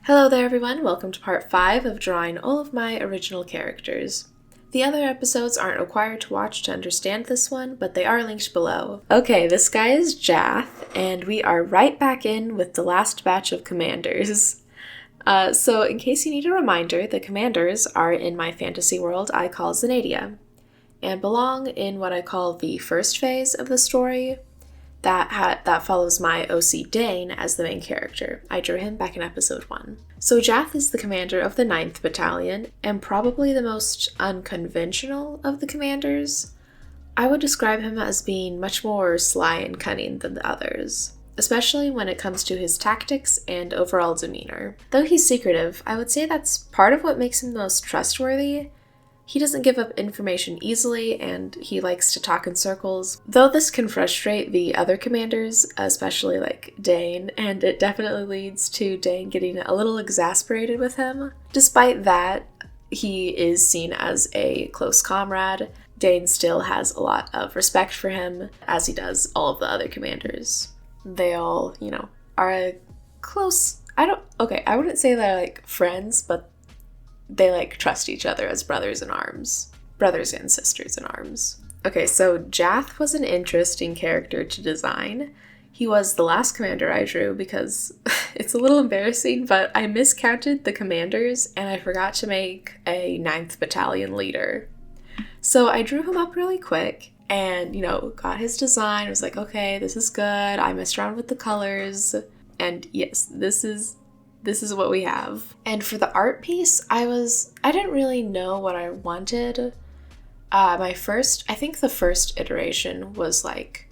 Hello there everyone, welcome to part 5 of drawing all of my original characters. The other episodes aren't required to watch to understand this one, but they are linked below. Okay, this guy is Jaff, and we are right back in with the last batch of commanders. So in case you need a reminder, the commanders are in my fantasy world I call Zenadia, and belong in what I call the first phase of the story that follows my OC Dane as the main character. I drew him back in episode 1. So Jaff is the commander of the 9th Battalion, and probably the most unconventional of the commanders. I would describe him as being much more sly and cunning than the others, especially when it comes to his tactics and overall demeanor. Though he's secretive, I would say that's part of what makes him the most trustworthy. He doesn't give up information easily, and he likes to talk in circles. Though this can frustrate the other commanders, especially like Dane, and it definitely leads to Dane getting a little exasperated with him. Despite that, he is seen as a close comrade. Dane still has a lot of respect for him, as he does all of the other commanders. They all, are a close, I wouldn't say they're like friends, but they trust each other as brothers and sisters in arms. Okay, so Jaff was an interesting character to design. He was the last commander I drew because it's a little embarrassing, but I miscounted the commanders and I forgot to make a 9th Battalion leader. So I drew him up really quick and, got his design. I was like, okay, this is good. I messed around with the colors. And yes, this is what we have. And for the art piece, I didn't really know what I wanted. I think the first iteration was like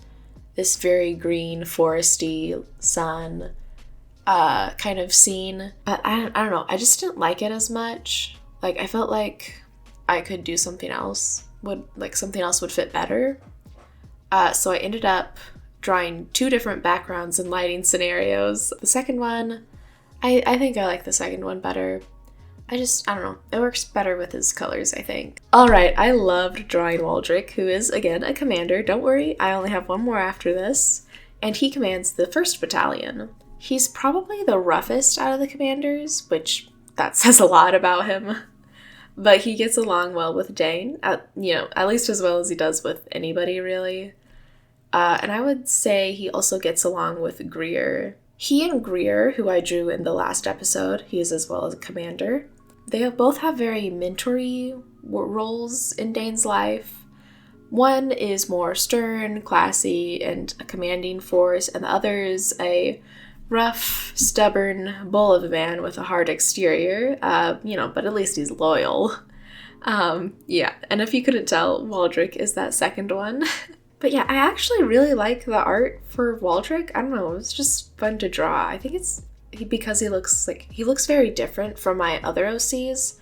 this very green, foresty sun kind of scene. But I don't know, I just didn't like it as much. Like, I felt like I could do something else. Something else would fit better. So I ended up drawing 2 different backgrounds and lighting scenarios. The second one, I think I like the second one better. I don't know. It works better with his colors, I think. Alright, I loved drawing Walri, who is, again, a commander. Don't worry, I only have one more after this. And he commands the 1st Battalion. He's probably the roughest out of the commanders, which that says a lot about him. But he gets along well with Dane, at least as well as he does with anybody, really. And I would say he also gets along with Greer. He and Greer, who I drew in the last episode, he is as well as a commander. They both have very mentor-y roles in Dane's life. One is more stern, classy, and a commanding force, and the other is a rough, stubborn bull of a man with a hard exterior, but at least he's loyal. And if you couldn't tell, Walri is that second one. But yeah, I actually really like the art for Walri. I don't know, it's just fun to draw. I think it's because he looks very different from my other OCs.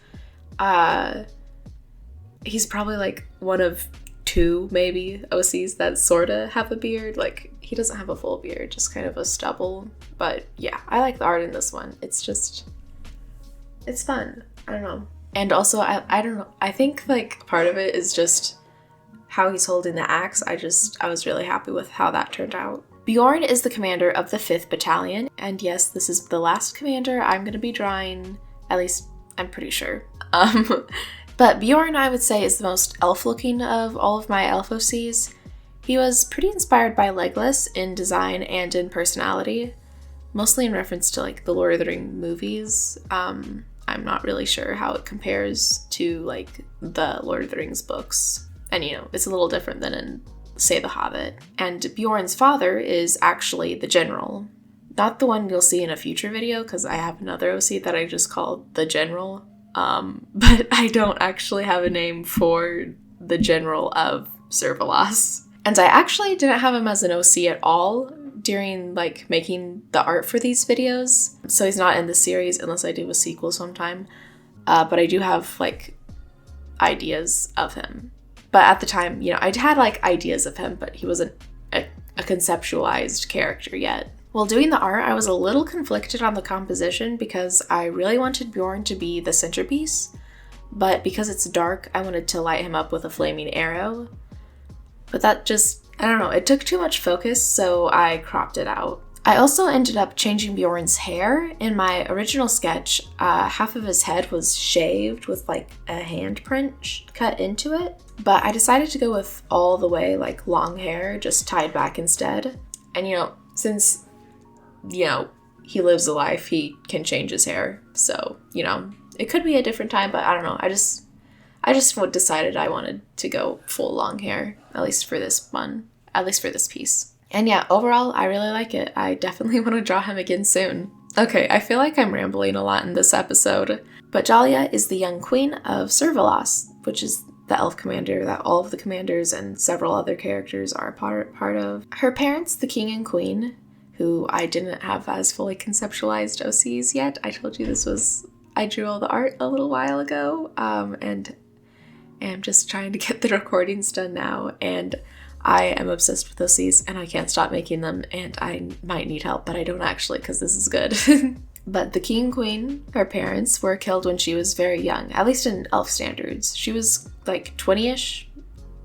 He's probably one of 2 maybe OCs that sorta have a beard. He doesn't have a full beard, just kind of a stubble. But yeah, I like the art in this one. It's fun. I don't know. And also, I don't know, I think part of it is just how he's holding the axe. I was really happy with how that turned out. Bjorn is the commander of the 5th Battalion, and yes, this is the last commander I'm going to be drawing, at least I'm pretty sure. But Bjorn, I would say, is the most elf-looking of all of my elf OCs. He was pretty inspired by Legolas in design and in personality, mostly in reference to the Lord of the Rings movies. I'm not really sure how it compares to the Lord of the Rings books. And, it's a little different than in, say, The Hobbit. And Bjorn's father is actually the general. Not the one you'll see in a future video, because I have another OC that I just called the general. But I don't actually have a name for the general of Servalas. And I actually didn't have him as an OC at all during, making the art for these videos. So he's not in the series unless I do a sequel sometime. But I do have, ideas of him. But at the time, I'd had ideas of him, but he wasn't a conceptualized character yet. While doing the art, I was a little conflicted on the composition because I really wanted Bjorn to be the centerpiece, but because it's dark, I wanted to light him up with a flaming arrow. But that just, I don't know, it took too much focus, so I cropped it out. I also ended up changing Bjorn's hair. In my original sketch, half of his head was shaved with like a handprint cut into it, but I decided to go with all the way like long hair, just tied back instead. And since, he lives a life, he can change his hair. So, it could be a different time, but I don't know. I just decided I wanted to go full long hair, at least for this piece. And yeah, overall, I really like it. I definitely want to draw him again soon. Okay, I feel like I'm rambling a lot in this episode, but Dalia is the young queen of Servalos, which is the elf commander that all of the commanders and several other characters are part of. Her parents, the king and queen, who I didn't have as fully conceptualized OCs yet. I told you I drew all the art a little while ago, and am just trying to get the recordings done now, and I am obsessed with OCs, and I can't stop making them, and I might need help, but I don't actually, because this is good. But the king and queen, her parents, were killed when she was very young, at least in elf standards. She was like 20-ish,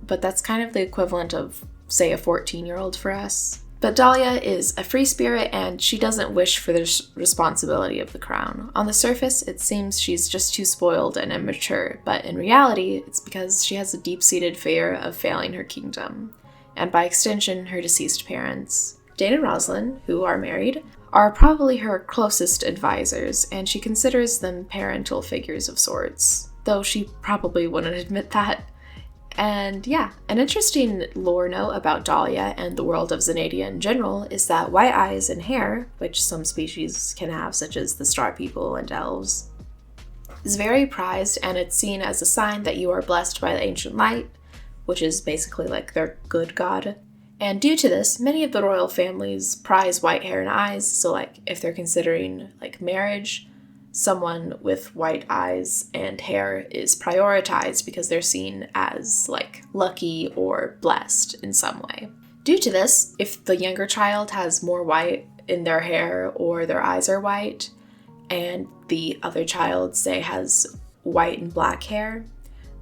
but that's kind of the equivalent of, say, a 14-year-old for us. But Dalia is a free spirit, and she doesn't wish for the responsibility of the crown. On the surface, it seems she's just too spoiled and immature, but in reality, it's because she has a deep-seated fear of failing her kingdom, and by extension, her deceased parents. Dane and Rosalind, who are married, are probably her closest advisors, and she considers them parental figures of sorts, though she probably wouldn't admit that. And yeah, an interesting lore note about Dalia and the world of Zenadia in general is that white eyes and hair, which some species can have, such as the Star People and elves, is very prized, and it's seen as a sign that you are blessed by the ancient light, which is basically like their good god. And due to this, many of the royal families prize white hair and eyes, so like if they're considering like marriage, someone with white eyes and hair is prioritized because they're seen as like lucky or blessed in some way. Due to this, if the younger child has more white in their hair or their eyes are white, and the other child, say, has white and black hair,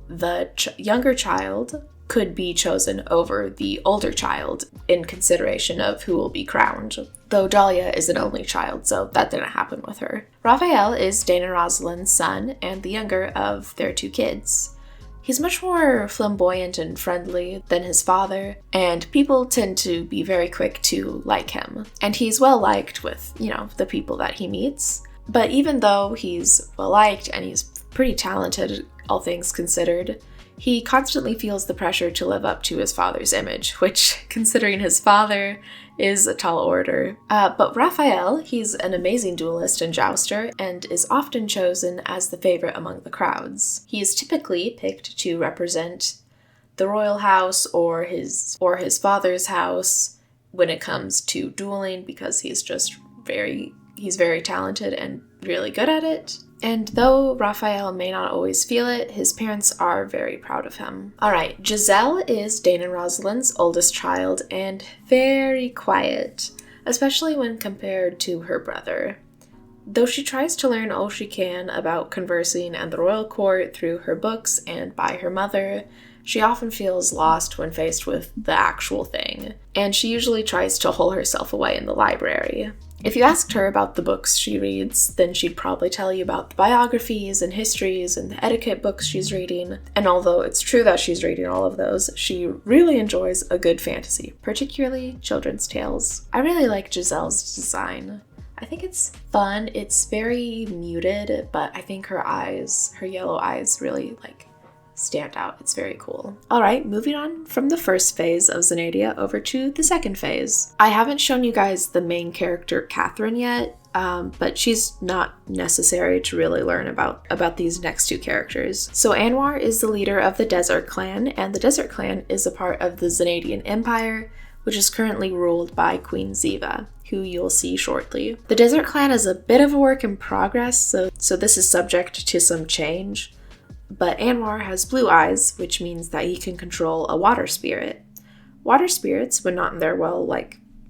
the younger child could be chosen over the older child in consideration of who will be crowned, though Dalia is an only child, so that didn't happen with her. Raphael is Dane and Rosalind's son and the younger of their two kids. He's much more flamboyant and friendly than his father, and people tend to be very quick to like him. And he's well liked with, the people that he meets. But even though he's well liked and he's pretty talented, all things considered, he constantly feels the pressure to live up to his father's image, which, considering his father, is a tall order. But Raphael, he's an amazing duelist and jouster, and is often chosen as the favorite among the crowds. He is typically picked to represent the royal house or his father's house when it comes to dueling, because he's very talented and really good at it. And though Raphael may not always feel it, his parents are very proud of him. Alright, Jazelle is Dane and Rosalind's oldest child and very quiet, especially when compared to her brother. Though she tries to learn all she can about conversing and the royal court through her books and by her mother, she often feels lost when faced with the actual thing, and she usually tries to hole herself away in the library. If you asked her about the books she reads, then she'd probably tell you about the biographies and histories and the etiquette books she's reading, and although it's true that she's reading all of those, she really enjoys a good fantasy, particularly children's tales. I really like Giselle's design. I think it's fun, it's very muted, but I think her yellow eyes really stand out. It's very cool. Alright, moving on from the first phase of Zenadia over to the second phase. I haven't shown you guys the main character, Catherine, yet, but she's not necessary to really learn about these next two characters. So Anoir is the leader of the Desert Clan, and the Desert Clan is a part of the Zenadian Empire, which is currently ruled by Queen Ziva, who you'll see shortly. The Desert Clan is a bit of a work in progress, so this is subject to some change. But Anoir has blue eyes, which means that he can control a water spirit. Water spirits, when not in their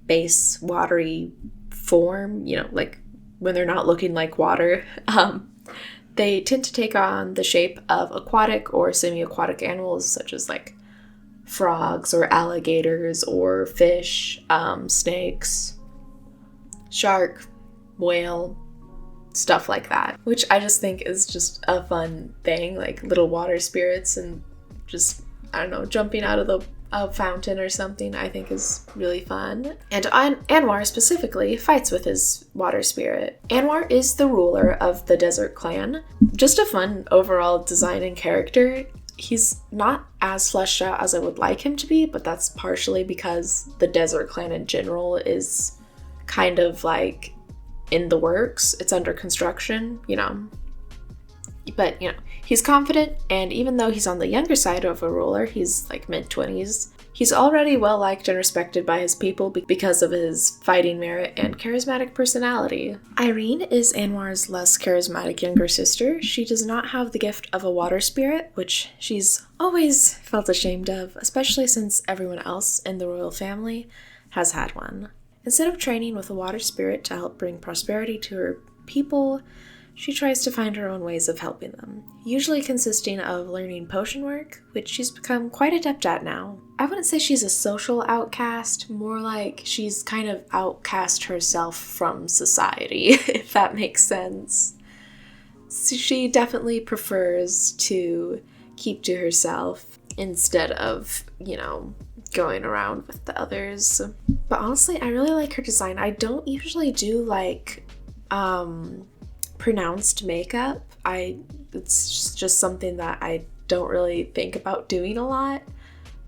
base watery form, when they're not looking like water, they tend to take on the shape of aquatic or semi-aquatic animals, such as frogs or alligators or fish, snakes, shark, whale, stuff like that, which I just think is just a fun thing, like little water spirits and just, I don't know, jumping out of a fountain or something, I think is really fun. And Anoir specifically fights with his water spirit. Anoir is the ruler of the Desert Clan. Just a fun overall design and character. He's not as fleshed out as I would like him to be, but that's partially because the Desert Clan in general is kind of like in the works. It's under construction, you know. But, you know, he's confident, and even though he's on the younger side of a ruler, he's like mid-20s, he's already well-liked and respected by his people because of his fighting merit and charismatic personality. Irene is Anoir's less charismatic younger sister. She does not have the gift of a water spirit, which she's always felt ashamed of, especially since everyone else in the royal family has had one. Instead of training with a water spirit to help bring prosperity to her people, she tries to find her own ways of helping them, usually consisting of learning potion work, which she's become quite adept at now. I wouldn't say she's a social outcast, more like she's kind of outcast herself from society, if that makes sense. So she definitely prefers to keep to herself instead of, you know, going around with the others. But honestly, I really like her design. I don't usually do like pronounced makeup. It's just something that I don't really think about doing a lot,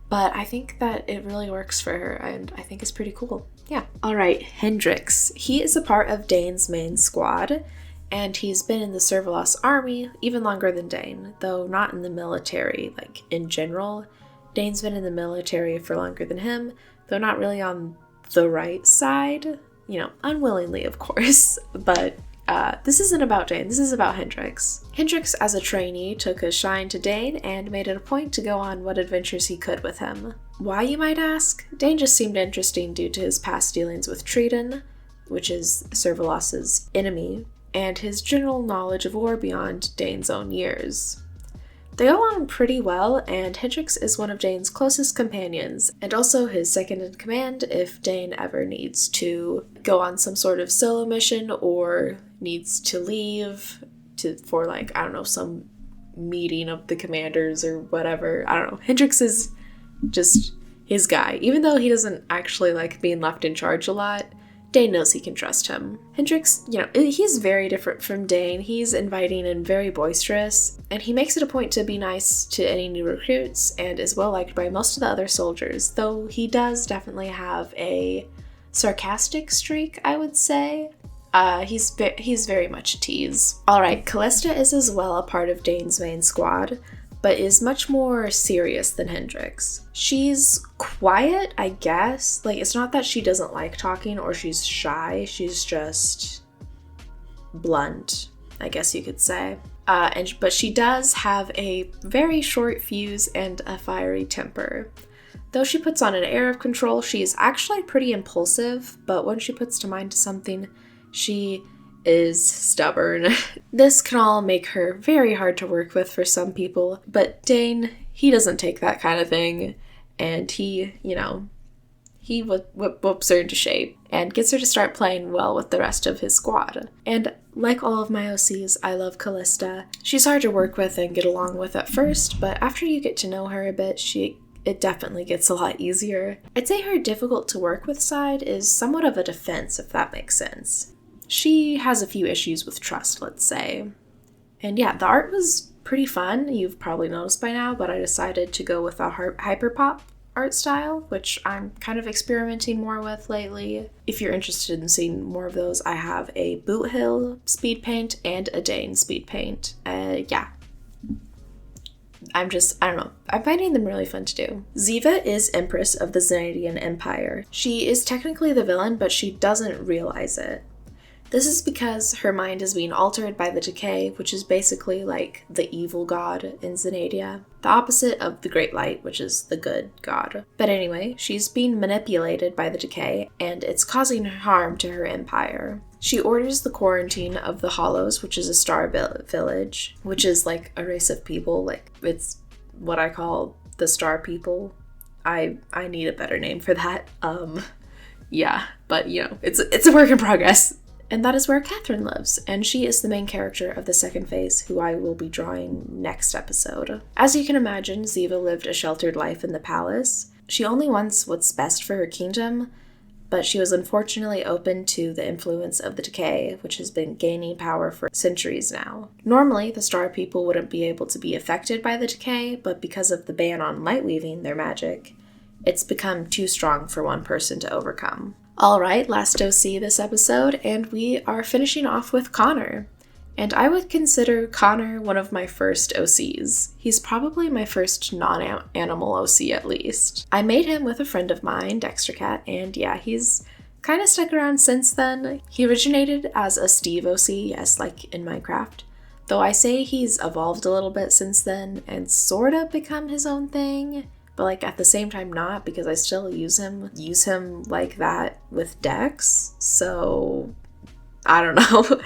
but I think that it really works for her, and I think it's pretty cool. Yeah. Alright, Hendrix. He is a part of Dane's main squad, and he's been in the Servalos army even longer than Dane, though not in the military, like in general. Dane's been in the military for longer than him, though not really on the right side, you know, unwillingly of course, but this isn't about Dane, this is about Hendrix. Hendrix, as a trainee, took a shine to Dane and made it a point to go on what adventures he could with him. Why, you might ask? Dane just seemed interesting due to his past dealings with Triton, which is Servalos' enemy, and his general knowledge of war beyond Dane's own years. They go on pretty well, and Hendrix is one of Dane's closest companions, and also his second in command if Dane ever needs to go on some sort of solo mission or needs to leave for like, I don't know, some meeting of the commanders or whatever. I don't know. Hendrix is just his guy. Even though he doesn't actually like being left in charge a lot, Dane knows he can trust him. Hendrix, you know, he's very different from Dane. He's inviting and very boisterous, and he makes it a point to be nice to any new recruits and is well liked by most of the other soldiers, though he does definitely have a sarcastic streak, I would say. He's very much a tease. Alright, Kalista is as well a part of Dane's main squad, but is much more serious than Hendrix. She's quiet, I guess. Like, it's not that she doesn't like talking or she's shy, she's just blunt, I guess you could say. But she does have a very short fuse and a fiery temper. Though she puts on an air of control, she's actually pretty impulsive, but when she puts her mind to something, she is stubborn. This can all make her very hard to work with for some people, but Dane, he doesn't take that kind of thing, and he, you know, he whoops her into shape and gets her to start playing well with the rest of his squad. And like all of my OCs, I love Kalista. She's hard to work with and get along with at first, but after you get to know her a bit, it definitely gets a lot easier. I'd say her difficult to work with side is somewhat of a defense, if that makes sense. She has a few issues with trust, let's say. And yeah, the art was pretty fun. You've probably noticed by now, but I decided to go with a hyperpop art style, which I'm kind of experimenting more with lately. If you're interested in seeing more of those, I have a Boot Hill speed paint and a Dane speed paint. Yeah. I don't know. I'm finding them really fun to do. Ziva is Empress of the Zanadian Empire. She is technically the villain, but she doesn't realize it. This is because her mind is being altered by the Decay, which is basically like the evil god in Zanadia, the opposite of the Great Light, which is the good god. But anyway, she's being manipulated by the Decay, and it's causing harm to her empire. She orders the quarantine of the Hollows, which is a star village, which is like a race of people, like it's what I call the star people. I need a better name for that. Yeah. but you know, it's a work in progress. And that is where Catherine lives, and she is the main character of the second phase, who I will be drawing next episode. As you can imagine, Ziva lived a sheltered life in the palace. She only wants what's best for her kingdom, but she was unfortunately open to the influence of the decay, which has been gaining power for centuries now. Normally, the Star People wouldn't be able to be affected by the decay, but because of the ban on light weaving, their magic, it's become too strong for one person to overcome. Alright, last OC this episode, and we are finishing off with Connor. And I would consider Connor one of my first OCs. He's probably my first non-animal OC at least. I made him with a friend of mine, Dextercat, and yeah, he's kind of stuck around since then. He originated as a Steve OC, yes, like in Minecraft. Though I say he's evolved a little bit since then and sort of become his own thing. But like at the same time not, because I still use him like that with Dex, so I don't know.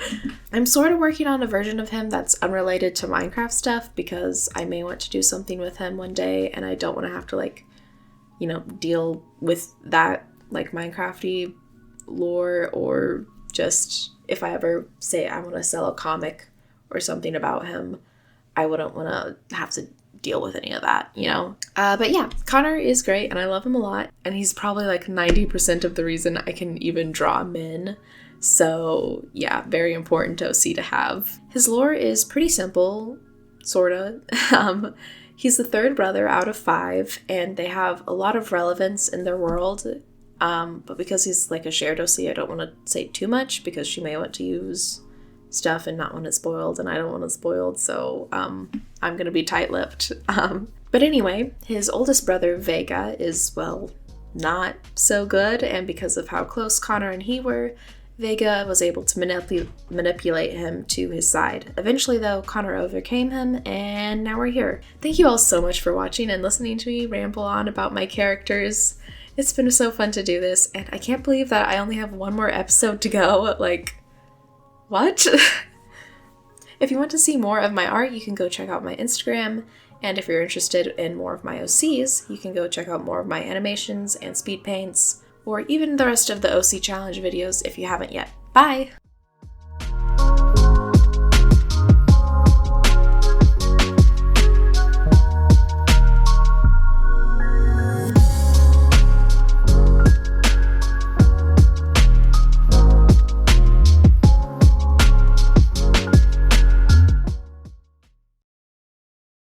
I'm sort of working on a version of him that's unrelated to Minecraft stuff, because I may want to do something with him one day, and I don't want to have to like, you know, deal with that like Minecrafty lore, or just if I ever say I want to sell a comic or something about him, I wouldn't want to have to deal with any of that, you know? But yeah, Connor is great and I love him a lot, and he's probably like 90% of the reason I can even draw men. So yeah, very important OC to have. His lore is pretty simple, sorta. He's the third brother out of 5, and they have a lot of relevance in their world. But because he's like a shared OC, I don't want to say too much, because she may want to use stuff and not want it spoiled, and I don't want it spoiled, so I'm gonna be tight-lipped. But anyway, his oldest brother, Vega, is, well, not so good, and because of how close Connor and he were, Vega was able to manipulate him to his side. Eventually, though, Connor overcame him, and now we're here. Thank you all so much for watching and listening to me ramble on about my characters. It's been so fun to do this, and I can't believe that I only have one more episode to go. Like, what? If you want to see more of my art, you can go check out my Instagram, and if you're interested in more of my OCs, you can go check out more of my animations and speed paints, or even the rest of the OC challenge videos if you haven't yet. Bye!